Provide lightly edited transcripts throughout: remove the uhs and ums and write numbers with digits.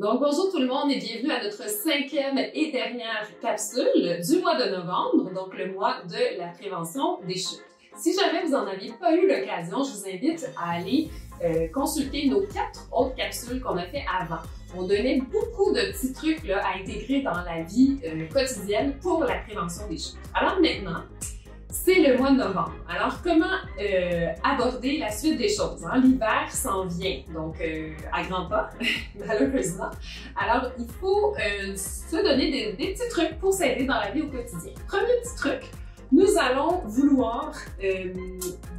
Donc bonjour tout le monde et bienvenue à notre 5e et dernière capsule du mois de novembre, donc le mois de la prévention des chutes. Si jamais vous n'en aviez pas eu l'occasion, je vous invite à aller consulter nos 4 autres capsules qu'on a fait avant. On donnait beaucoup de petits trucs là, à intégrer dans la vie quotidienne pour la prévention des chutes. Alors maintenant, c'est le mois de novembre. Alors, comment aborder la suite des choses? Hein? L'hiver s'en vient, donc à grands pas, malheureusement. Alors, il faut se donner des petits trucs pour s'aider dans la vie au quotidien. Premier petit truc, nous allons vouloir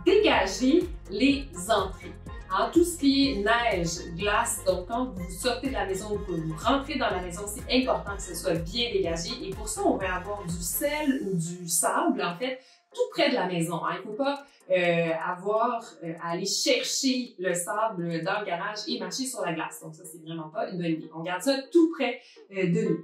dégager les entrées. Hein, tout ce qui est neige, glace, donc quand vous sortez de la maison ou que vous rentrez dans la maison, c'est important que ce soit bien dégagé. Et pour ça, on va avoir du sel ou du sable, en fait, tout près de la maison. Hein. Il ne faut pas avoir à aller chercher le sable dans le garage et marcher sur la glace. Donc ça, c'est vraiment pas une bonne idée. On garde ça tout près de nous.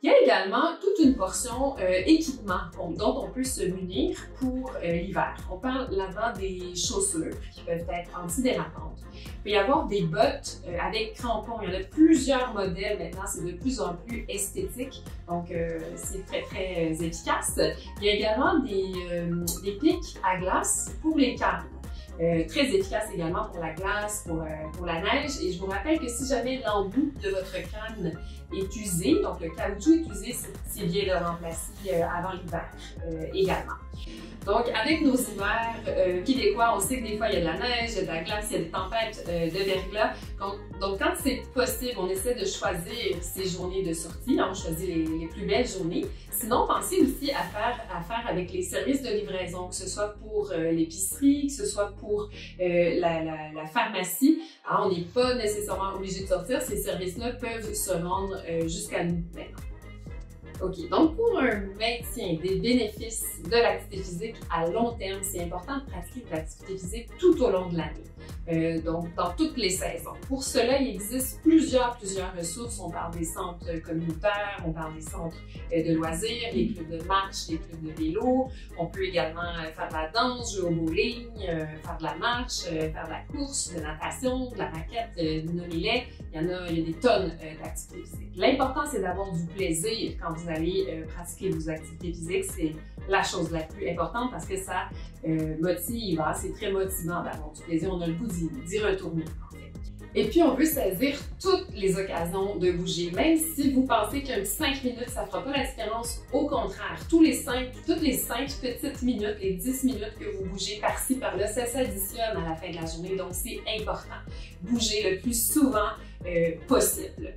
Il y a également toute une portion équipement dont on peut se munir pour l'hiver. On parle là-dedans des chaussures qui peuvent être antidérapantes. Il peut y avoir des bottes avec crampons. Il y en a plusieurs modèles maintenant. C'est de plus en plus esthétique. Donc, c'est très, très efficace. Il y a également des pics à glace pour les cannes. Très efficace également pour la glace, pour la neige. Et je vous rappelle que si jamais l'embout de votre canne est usé, donc le caoutchouc est usé, c'est bien de le remplacer avant l'hiver également. Donc, avec nos hivers québécois, on sait que des fois, il y a de la neige, il y a de la glace, il y a des tempêtes de verglas. Donc quand c'est possible, on essaie de choisir ces journées de sortie. On choisit les plus belles journées. Sinon, pensez aussi à faire avec les services de livraison, que ce soit pour l'épicerie, que ce soit pour la pharmacie. Alors, on n'est pas nécessairement obligé de sortir. Ces services-là peuvent se rendre jusqu'à nous maintenant. OK, donc pour un maintien des bénéfices de l'activité physique à long terme, c'est important de pratiquer de l'activité physique tout au long de l'année, donc dans toutes les saisons. Pour cela, il existe plusieurs ressources. On parle des centres communautaires, on parle des centres de loisirs, les clubs de marche, les clubs de vélo. On peut également faire de la danse, jouer au bowling, faire de la marche, faire de la course, de la natation, de la raquette, nommez-les. Il y a des tonnes d'activités physiques. L'important, c'est d'avoir du plaisir quand vous allez pratiquer vos activités physiques. C'est la chose la plus importante parce que ça motive, hein? C'est très motivant d'avoir du plaisir. On a le goût d'y retourner, en fait. Et puis, on veut saisir toutes les occasions de bouger. Même si vous pensez qu'un 5 minutes, ça ne fera pas la différence, au contraire, toutes les 5 petites minutes, les 10 minutes que vous bougez par-ci, par-là, ça s'additionne à la fin de la journée. Donc, c'est important. Bouger le plus souvent possible.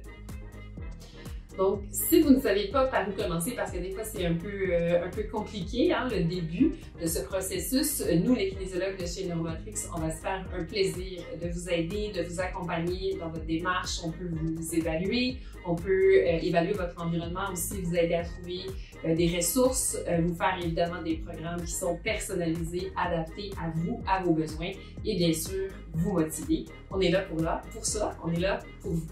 Donc, si vous ne savez pas par où commencer, parce que des fois c'est un peu compliqué, hein, le début de ce processus, nous, les kinésiologues de chez Neuromotrix, on va se faire un plaisir de vous aider, de vous accompagner dans votre démarche. On peut vous évaluer, on peut évaluer votre environnement aussi, vous aider à trouver des ressources, vous faire évidemment des programmes qui sont personnalisés, adaptés à vous, à vos besoins et bien sûr, vous motiver. On est là pour ça, on est là pour vous.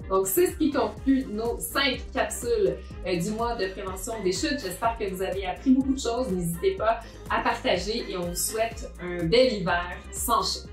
Donc, c'est ce qui conclut nos 5 capsules du mois de prévention des chutes. J'espère que vous avez appris beaucoup de choses. N'hésitez pas à partager et on vous souhaite un bel hiver sans chute.